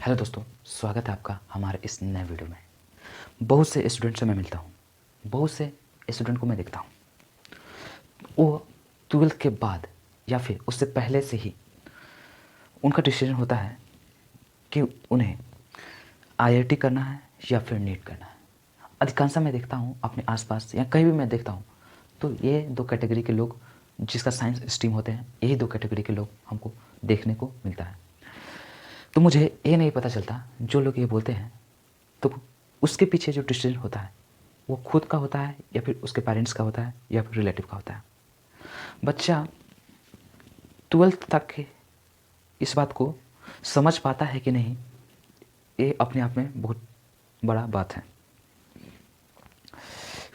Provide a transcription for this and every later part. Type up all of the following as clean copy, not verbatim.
Hello दोस्तों, स्वागत है आपका हमारे इस नए वीडियो में। बहुत से स्टूडेंट से मैं मिलता हूँ, बहुत से स्टूडेंट को मैं देखता हूँ, वो 12th के बाद या फिर उससे पहले से ही उनका डिसीजन होता है कि उन्हें आईआईटी करना है या फिर नीट करना है। अधिकांशतः मैं देखता हूँ अपने आसपास या कहीं भी मैं देखता हूँ तो ये दो कैटेगरी के लोग जिसका साइंस स्ट्रीम होते हैं, यही दो कैटेगरी के लोग हमको देखने को मिलता है। तो मुझे ये नहीं पता चलता, जो लोग ये बोलते हैं तो उसके पीछे जो डिसीजन होता है वो खुद का होता है या फिर उसके पेरेंट्स का होता है या फिर रिलेटिव का होता है। बच्चा 12th तक इस बात को समझ पाता है कि नहीं, ये अपने आप में बहुत बड़ा बात है।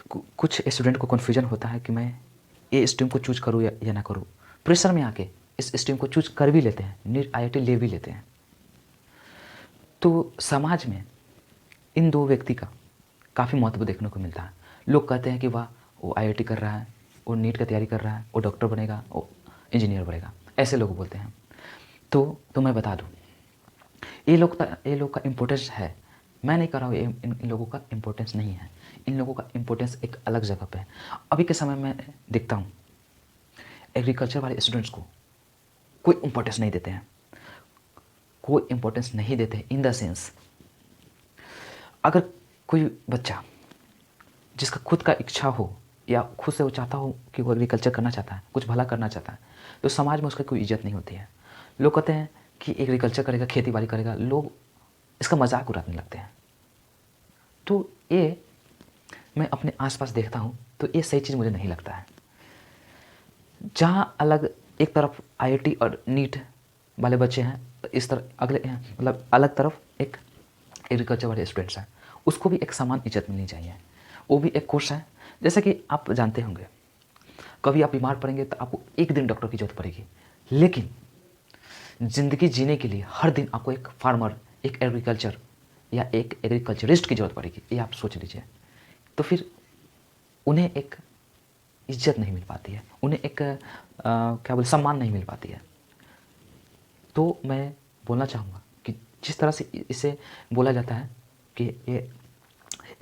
कुछ स्टूडेंट को कन्फ्यूजन होता है कि मैं ये स्ट्रीम को चूज करूँ या ना करूँ। प्रेशर में आके इस स्ट्रीम को चूज कर भी लेते हैं, नीट आईआईटी ले भी लेते हैं। तो समाज में इन दो व्यक्ति का काफ़ी महत्व देखने को मिलता है। लोग कहते हैं कि वाह, वो आईआईटी कर रहा है, वो नीट की तैयारी कर रहा है, वो डॉक्टर बनेगा, वो इंजीनियर बनेगा, ऐसे लोग बोलते हैं। तो मैं बता दूं, ये लोग का इम्पोर्टेंस है। मैं नहीं कर रहा हूँ, इन लोगों का इम्पोर्टेंस नहीं है। इन लोगों का इम्पोर्टेंस एक अलग जगह पे है। अभी के समय में देखता हूँ एग्रीकल्चर वाले स्टूडेंट्स को कोई इम्पोर्टेंस नहीं देते हैं, कोई इम्पोर्टेंस नहीं देते हैं। इन द सेंस, अगर कोई बच्चा जिसका खुद का इच्छा हो या खुद से वो चाहता हो कि वो एग्रीकल्चर करना चाहता है, कुछ भला करना चाहता है, तो समाज में उसका कोई इज्जत नहीं होती है। लोग कहते हैं कि एग्रीकल्चर करेगा, खेती बाड़ी करेगा, लोग इसका मजाक उड़ाने लगते हैं। तो ये मैं अपने आसपास देखता हूँ तो ये सही चीज़ मुझे नहीं लगता है। जहाँ अलग एक तरफ आईआईटी और नीट वाले बच्चे हैं, इस तरफ अगले मतलब अलग तरफ एक एग्रीकल्चर वाले स्टूडेंट्स हैं, उसको भी एक समान इज्जत मिलनी चाहिए। वो भी एक कोर्स है। जैसे कि आप जानते होंगे, कभी आप बीमार पड़ेंगे तो आपको एक दिन डॉक्टर की जरूरत पड़ेगी, लेकिन ज़िंदगी जीने के लिए हर दिन आपको एक फार्मर, एक एग्रीकल्चर या एक एग्रीकल्चरिस्ट की ज़रूरत पड़ेगी। ये आप सोच लीजिए। तो फिर उन्हें एक इज्जत नहीं मिल पाती है, उन्हें एक क्या बोले, सम्मान नहीं मिल पाती है। तो मैं बोलना चाहूँगा कि जिस तरह से इसे बोला जाता है कि ये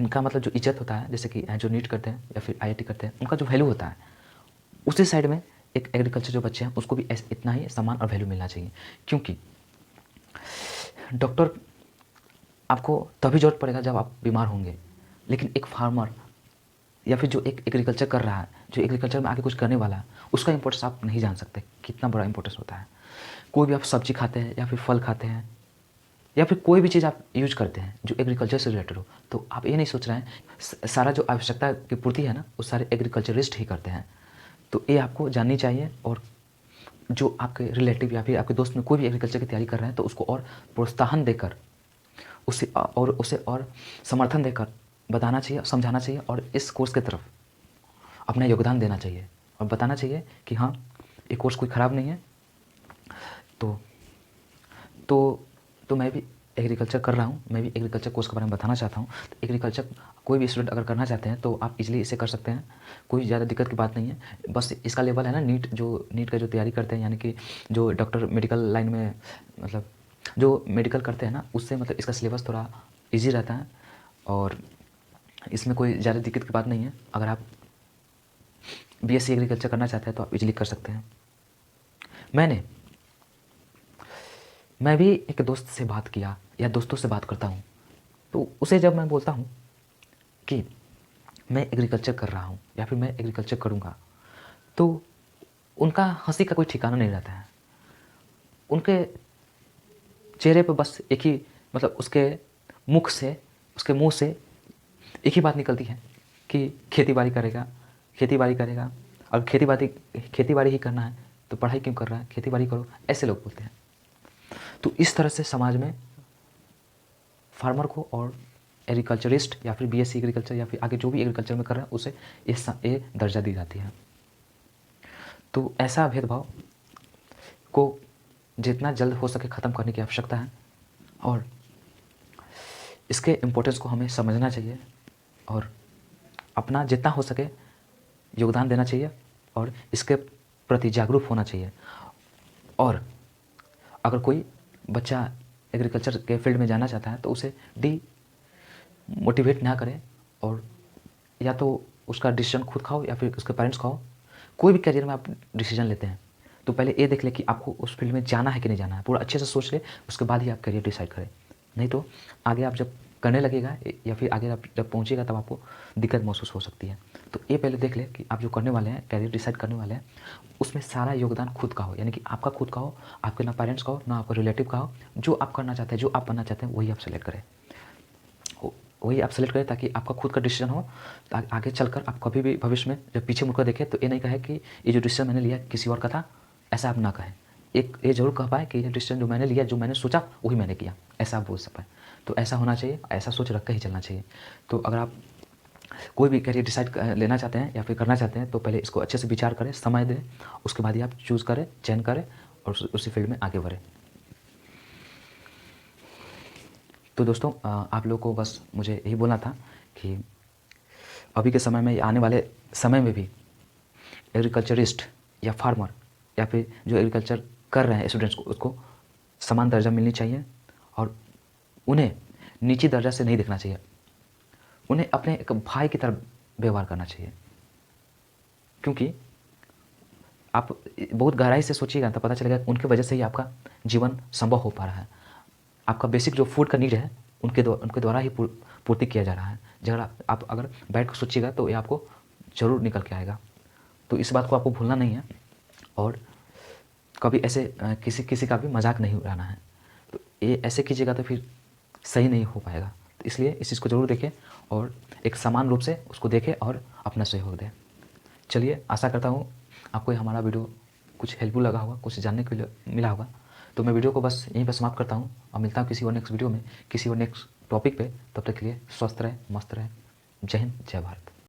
इनका मतलब जो इज्जत होता है, जैसे कि जो नीट करते हैं या फिर आईआईटी करते हैं, उनका जो वैल्यू होता है, उसी साइड में एक एग्रीकल्चर जो बच्चे हैं उसको भी इतना ही सम्मान और वैल्यू मिलना चाहिए। क्योंकि डॉक्टर आपको तभी ज़रूरत पड़ेगा जब आप बीमार होंगे, लेकिन एक फार्मर या फिर जो एक एग्रीकल्चर कर रहा है, जो एग्रीकल्चर में आगे कुछ करने वाला है, उसका इंपॉर्टेंस आप नहीं जान सकते कितना बड़ा इंपॉर्टेंस होता है। कोई भी आप सब्जी खाते हैं या फिर फल खाते हैं या फिर कोई भी चीज़ आप यूज करते हैं जो एग्रीकल्चर से रिलेटेड हो, तो आप ये नहीं सोच रहे हैं सारा जो आवश्यकता की पूर्ति है ना, वो सारे एग्रीकल्चरिस्ट ही करते हैं। तो ये आपको जाननी चाहिए। और जो आपके रिलेटिव या फिर आपके दोस्त में कोई भी एग्रीकल्चर की तैयारी कर रहे हैं तो उसको और प्रोत्साहन देकर उसे और समर्थन देकर बताना चाहिए, समझाना चाहिए और इस कोर्स की तरफ अपना योगदान देना चाहिए और बताना चाहिए कि हाँ, ये कोर्स कोई ख़राब नहीं है। तो तो तो मैं भी एग्रीकल्चर कर रहा हूँ, मैं भी एग्रीकल्चर कोर्स के बारे में बताना चाहता हूँ। तो एग्रीकल्चर कोई भी स्टूडेंट अगर करना चाहते हैं तो आप इजीली इसे कर सकते हैं, कोई ज़्यादा दिक्कत की बात नहीं है। बस इसका लेवल है ना, नीट का जो तैयारी करते हैं, यानी कि जो डॉक्टर मेडिकल लाइन में मतलब जो मेडिकल करते हैं ना, उससे मतलब इसका सिलेबस थोड़ा ईजी रहता है और इसमें कोई ज़्यादा दिक्कत की बात नहीं है। अगर आप बीएससी एग्रीकल्चर करना चाहते हैं तो आप इजीली कर सकते हैं। मैं भी एक दोस्त से बात किया या दोस्तों से बात करता हूँ, तो उसे जब मैं बोलता हूँ कि मैं एग्रीकल्चर कर रहा हूँ या फिर मैं एग्रीकल्चर करूँगा, तो उनका हंसी का कोई ठिकाना नहीं रहता है। उनके चेहरे पर बस एक ही मतलब उसके मुंह से एक ही बात निकलती है कि खेती बाड़ी करेगा। और खेती बाड़ी ही करना है तो पढ़ाई क्यों कर रहा है, खेती बाड़ी करो, ऐसे लोग बोलते हैं। तो इस तरह से समाज में फार्मर को और एग्रीकल्चरिस्ट या फिर बीएससी एग्रीकल्चर या फिर आगे जो भी एग्रीकल्चर में कर रहा है उसे ये दर्जा दी जाती है। तो ऐसा भेदभाव को जितना जल्द हो सके ख़त्म करने की आवश्यकता है और इसके इम्पोर्टेंस को हमें समझना चाहिए और अपना जितना हो सके योगदान देना चाहिए और इसके प्रति जागरूक होना चाहिए। और अगर कोई बच्चा एग्रीकल्चर के फील्ड में जाना चाहता है तो उसे मोटिवेट ना करें, और या तो उसका डिसीजन खुद खाओ या फिर उसके पेरेंट्स खाओ। कोई भी करियर में आप डिसीजन लेते हैं तो पहले ये देख ले कि आपको उस फील्ड में जाना है कि नहीं जाना है, पूरा अच्छे से सोच ले, उसके बाद ही आप करियर डिसाइड करें। नहीं तो आगे आप जब करने लगेगा या फिर आगे आप जब पहुँचेगा तब आपको दिक्कत महसूस हो सकती है। तो ये पहले देख ले कि आप जो करने वाले हैं, करियर डिसाइड करने वाले हैं, उसमें सारा योगदान खुद का हो, यानी कि आपका खुद का हो, आपके ना पेरेंट्स का हो ना आपका रिलेटिव का हो। जो आप करना चाहते हैं, जो आप बनना चाहते हैं, वही आप सेलेक्ट करें, वही आप सेलेक्ट करें, ताकि आपका खुद का डिसीजन हो। आगे चलकर आप कभी भी भविष्य में जब पीछे मुड़कर देखें तो ये नहीं कहे कि ये जो डिसीजन मैंने लिया किसी और का था, ऐसा आप ना कहें। एक ये ज़रूर कह पाए कि ये डिसीजन जो मैंने लिया, जो मैंने सोचा वही मैंने किया, ऐसा आप बोल पाएँ। तो ऐसा होना चाहिए, ऐसा सोच रख कर ही चलना चाहिए। तो अगर आप कोई भी करियर डिसाइड लेना चाहते हैं या फिर करना चाहते हैं तो पहले इसको अच्छे से विचार करें, समय दें, उसके बाद ही आप चूज़ करें, चयन करें और उसी फील्ड में आगे बढ़ें। तो दोस्तों, आप लोगों को बस मुझे यही बोलना था कि अभी के समय में, आने वाले समय में भी एग्रीकल्चरिस्ट या फार्मर या फिर जो एग्रीकल्चर कर रहे हैं स्टूडेंट्स को, उसको समान दर्जा मिलनी चाहिए और उन्हें नीची दर्जा से नहीं देखना चाहिए। उन्हें अपने एक भाई की तरह व्यवहार करना चाहिए, क्योंकि आप बहुत गहराई से सोचिएगा तो पता चलेगा उनकी वजह से ही आपका जीवन संभव हो पा रहा है। आपका बेसिक जो फूड का नीड है उनके द्वारा ही पूर्ति किया जा रहा है। जरा आप अगर बैठ कर सोचिएगा तो ये आपको ज़रूर निकल के आएगा। तो इस बात को आपको भूलना नहीं है और कभी ऐसे किसी किसी का भी मजाक नहीं उड़ाना है। तो ये ऐसे कीजिएगा तो फिर सही नहीं हो पाएगा। तो इसलिए इस चीज़ को ज़रूर देखें और एक समान रूप से उसको देखें और अपना सहयोग दें। चलिए, आशा करता हूँ आपको ये हमारा वीडियो कुछ हेल्पफुल लगा होगा, कुछ जानने के लिए मिला होगा। तो मैं वीडियो को बस यहीं पर समाप्त करता हूँ और मिलता हूँ किसी और नेक्स्ट वीडियो में, किसी और नेक्स्ट टॉपिक पे। तब तक के लिए स्वस्थ रहें, मस्त रहें। जय हिंद, जय भारत।